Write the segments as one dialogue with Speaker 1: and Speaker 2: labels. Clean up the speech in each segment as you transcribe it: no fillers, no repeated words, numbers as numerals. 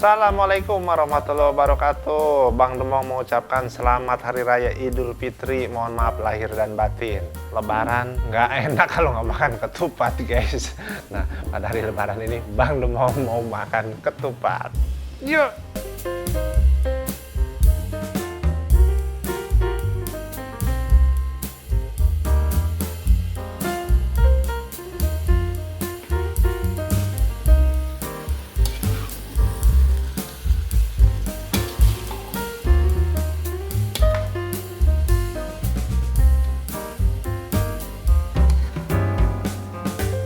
Speaker 1: Assalamualaikum warahmatullahi wabarakatuh. Bang Demong mengucapkan selamat Hari Raya Idul Fitri. Mohon maaf lahir dan batin. Lebaran nggak enak kalau nggak makan ketupat, guys. Nah, pada hari Lebaran ini Bang Demong mau makan ketupat. Yuk.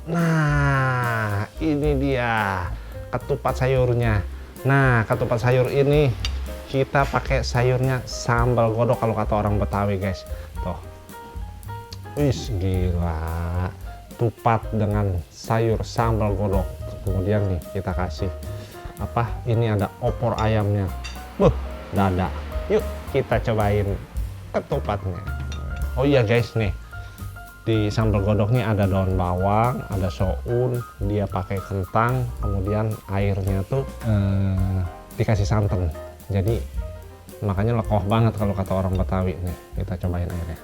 Speaker 1: Nah, ini dia ketupat sayurnya. Nah, ketupat sayur ini kita pakai sayurnya sambal godok kalau kata orang Betawi, guys. Tuh. Wis, gila. Tupat dengan sayur sambal godok. Kemudian nih kita kasih apa? Ini ada opor ayamnya. Dada. Yuk kita cobain ketupatnya. Oh iya, guys, nih. Di sambal godoknya ada daun bawang, ada soun, dia pakai kentang, kemudian airnya tuh dikasih santan. Jadi makanya lekoh banget kalau kata orang Betawi. Nih, kita cobain airnya.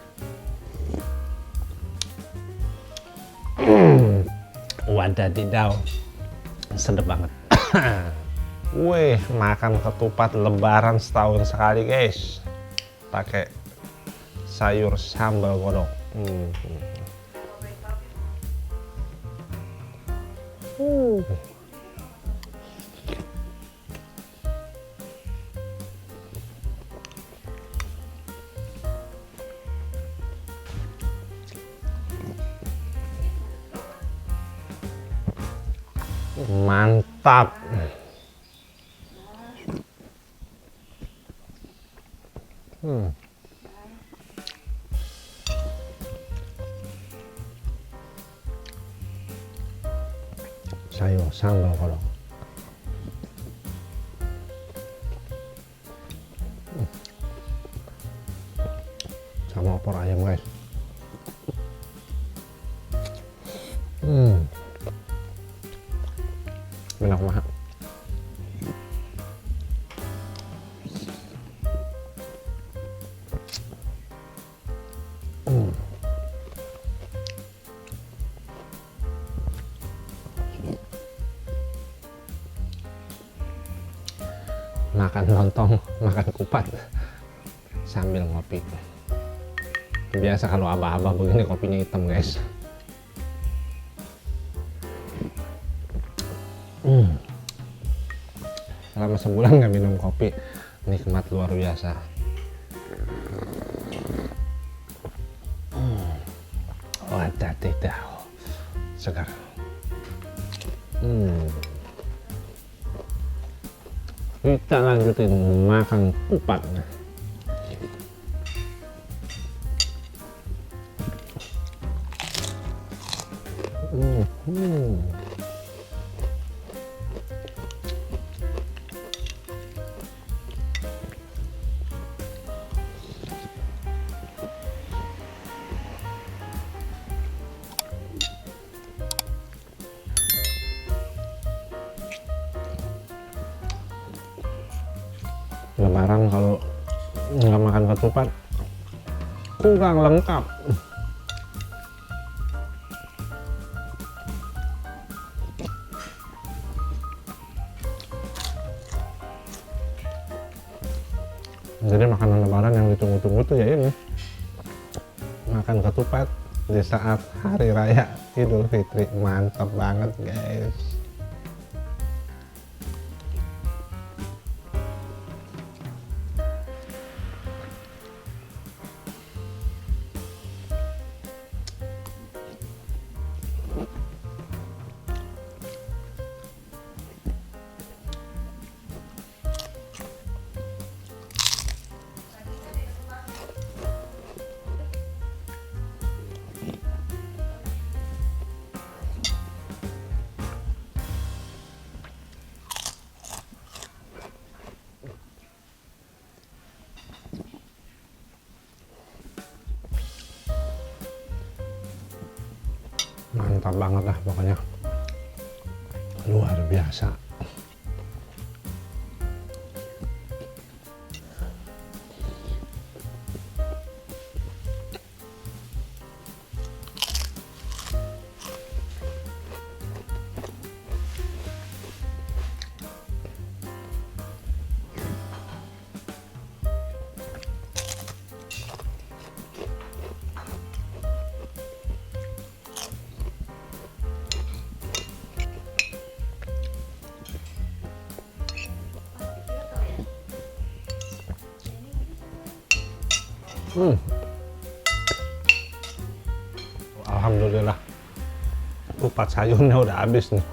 Speaker 1: Wadadidaw, sedep banget. Wih, makan ketupat Lebaran setahun sekali, guys. Pakai sayur sambal godok. Mantap. Sayur sambal godok. Sama opor ayam, guys. Enak banget. Makan lontong, makan kupat sambil ngopi. Biasa kalau abah-abah begini kopinya hitam, guys. Selama sebulan nggak minum kopi, nikmat luar biasa. Wadadah, segar. Kita lanjutin makan kupat. Lebaran kalau nggak makan ketupat kurang lengkap. Jadi makanan lebaran yang ditunggu-tunggu tuh ya ini, makan ketupat di saat hari raya Idul Fitri. Mantap banget, guys. Mantap banget lah pokoknya, luar biasa. Alhamdulillah kupat sayurnya udah habis nih.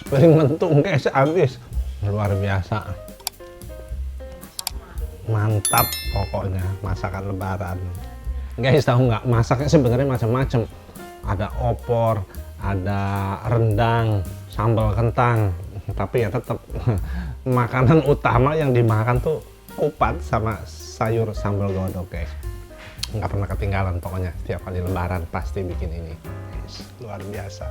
Speaker 1: Piring mentung guys, habis. Luar biasa. Mantap pokoknya masakan lebaran. Guys, tahu nggak, masaknya sebenarnya macam-macam. Ada opor, ada rendang, sambal kentang. Tapi ya tetap makanan utama yang dimakan tuh kupat sama sayur sambal godok guys. Nggak pernah ketinggalan pokoknya, setiap kali lebaran pasti bikin ini. Yes, luar biasa.